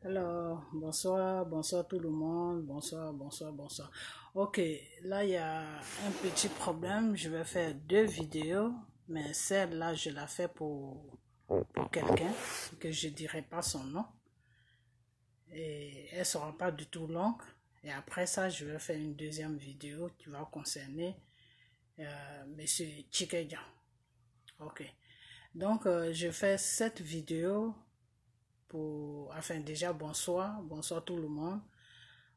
Alors, bonsoir tout le monde, bonsoir. Ok, là il y a un petit problème, je vais faire deux vidéos, mais celle-là je la fais pour quelqu'un, que je dirai pas son nom, et elle sera pas du tout longue, et après ça je vais faire une deuxième vidéo qui va concerner Monsieur Chikeja. Ok, donc je fais cette vidéo déjà bonsoir tout le monde,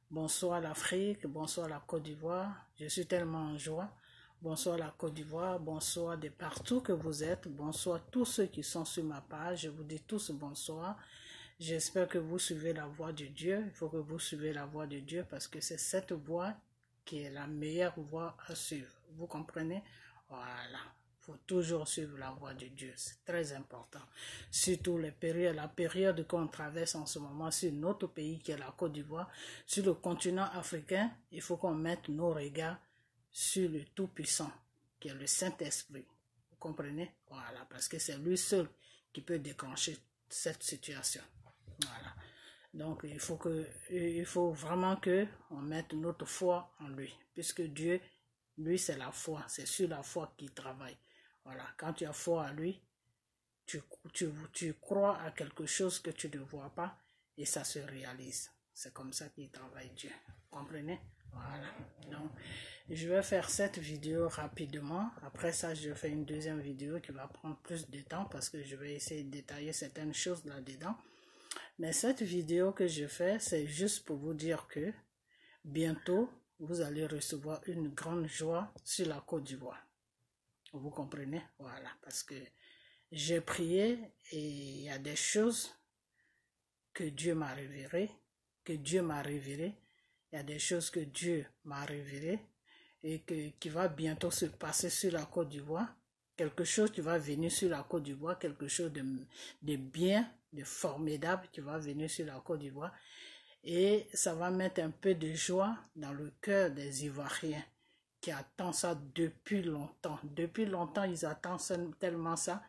bonsoir l'Afrique, bonsoir la Côte d'Ivoire, je suis tellement en joie, bonsoir la Côte d'Ivoire, bonsoir de partout que vous êtes, bonsoir tous ceux qui sont sur ma page, je vous dis tous bonsoir, j'espère que vous suivez la voie de Dieu, il faut que vous suivez la voie de Dieu parce que c'est cette voie qui est la meilleure voie à suivre, vous comprenez? Voilà. Il faut toujours suivre la voie de Dieu, c'est très important. Surtout la période qu'on traverse en ce moment sur notre pays qui est la Côte d'Ivoire, sur le continent africain, il faut qu'on mette nos regards sur le Tout-Puissant, qui est le Saint-Esprit. Vous comprenez? Voilà, parce que c'est lui seul qui peut déclencher cette situation. Voilà. Donc il faut vraiment que on mette notre foi en lui, puisque Dieu, lui c'est la foi, c'est sur la foi qu'il travaille. Voilà, quand tu as foi à lui, tu crois à quelque chose que tu ne vois pas et ça se réalise. C'est comme ça qu'il travaille Dieu. Vous comprenez? Voilà. Donc, je vais faire cette vidéo rapidement. Après ça, je fais une deuxième vidéo qui va prendre plus de temps parce que je vais essayer de détailler certaines choses là-dedans. Mais cette vidéo que je fais, c'est juste pour vous dire que bientôt, vous allez recevoir une grande joie sur la Côte d'Ivoire. Vous comprenez? Voilà, parce que j'ai prié et il y a des choses que Dieu m'a révélées, Il y a des choses que Dieu m'a révélées et qui va bientôt se passer sur la Côte d'Ivoire. Quelque chose qui va venir sur la Côte d'Ivoire, quelque chose de bien, de formidable qui va venir sur la Côte d'Ivoire. Et ça va mettre un peu de joie dans le cœur des Ivoiriens qui attendent ça depuis longtemps. Depuis longtemps, ils attendent tellement ça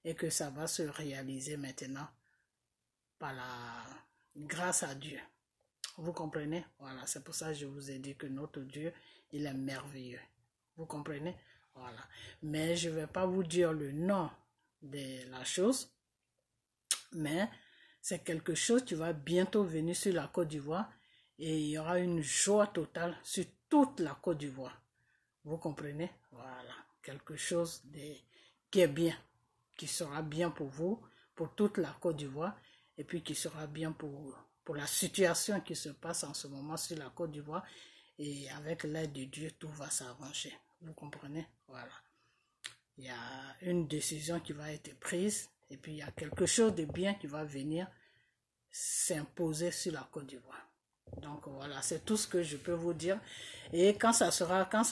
et que ça va se réaliser maintenant par la grâce à Dieu. Vous comprenez? Voilà, c'est pour ça que je vous ai dit que notre Dieu, il est merveilleux. Vous comprenez? Voilà. Mais je ne vais pas vous dire le nom de la chose, mais c'est quelque chose qui va bientôt venir sur la Côte d'Ivoire et il y aura une joie totale sur toute la Côte d'Ivoire. Vous comprenez? Voilà. Quelque chose qui est bien, qui sera bien pour vous, pour toute la Côte d'Ivoire et puis qui sera bien pour la situation qui se passe en ce moment sur la Côte d'Ivoire et avec l'aide de Dieu, tout va s'arranger. Vous comprenez? Voilà. Il y a une décision qui va être prise et puis il y a quelque chose de bien qui va venir s'imposer sur la Côte d'Ivoire. Donc voilà, c'est tout ce que je peux vous dire. Et quand ça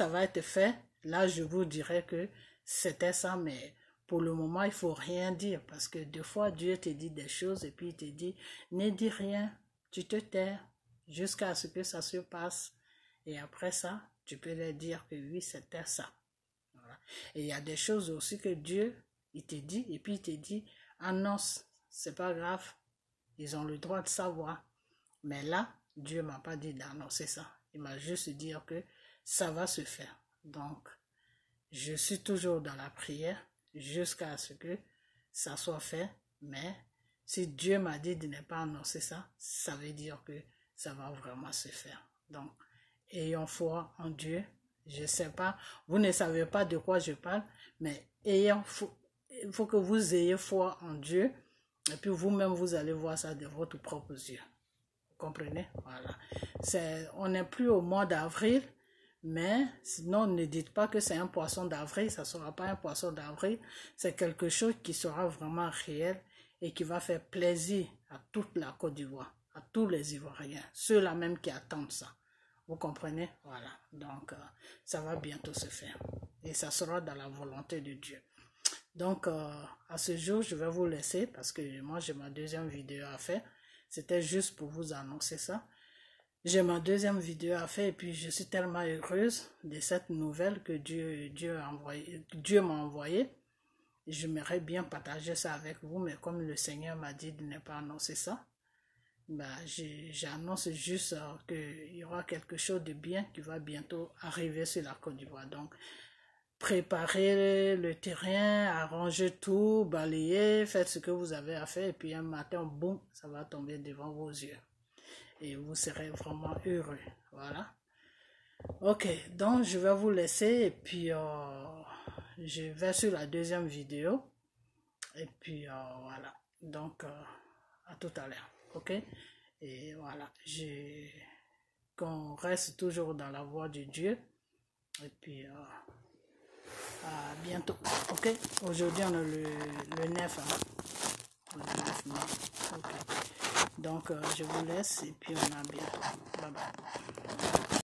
va être fait, là je vous dirai que c'était ça, mais pour le moment il faut rien dire parce que des fois Dieu te dit des choses et puis il te dit ne dis rien, tu te tais jusqu'à ce que ça se passe et après ça tu peux leur dire que oui c'était ça. Voilà. Et il y a des choses aussi que Dieu il te dit et puis il te dit annonce, c'est pas grave, ils ont le droit de savoir. Mais là, Dieu m'a pas dit d'annoncer ça. Il m'a juste dit que ça va se faire. Donc, je suis toujours dans la prière jusqu'à ce que ça soit fait. Mais si Dieu m'a dit de ne pas annoncer ça, ça veut dire que ça va vraiment se faire. Donc, ayons foi en Dieu. Je ne sais pas, vous ne savez pas de quoi je parle, mais il faut que vous ayez foi en Dieu. Et puis vous-même, vous allez voir ça de votre propre yeux. Vous comprenez? Voilà. On n'est plus au mois d'avril, mais sinon, ne dites pas que c'est un poisson d'avril, ça ne sera pas un poisson d'avril. C'est quelque chose qui sera vraiment réel et qui va faire plaisir à toute la Côte d'Ivoire, à tous les Ivoiriens, ceux-là même qui attendent ça. Vous comprenez? Voilà. Donc, ça va bientôt se faire. Et ça sera dans la volonté de Dieu. Donc, à ce jour, je vais vous laisser parce que moi, j'ai ma deuxième vidéo à faire. C'était juste pour vous annoncer ça. J'ai ma deuxième vidéo à faire et puis je suis tellement heureuse de cette nouvelle que Dieu m'a envoyée. J'aimerais bien partager ça avec vous, mais comme le Seigneur m'a dit de ne pas annoncer ça, j'annonce juste qu'il y aura quelque chose de bien qui va bientôt arriver sur la Côte d'Ivoire. Donc, préparez le terrain, arrangez tout, balayez, faites ce que vous avez à faire, et puis un matin, boum, ça va tomber devant vos yeux. Et vous serez vraiment heureux. Voilà. Ok, donc je vais vous laisser, et puis je vais sur la deuxième vidéo. Et puis voilà. Donc, à tout à l'heure. Ok? Et voilà. Qu'on reste toujours dans la voie de Dieu. Et puis, à bientôt. Ok? Aujourd'hui, on a le 9. Hein? Le 9 mai. Ok. Donc, je vous laisse et puis on a bientôt. Bye bye.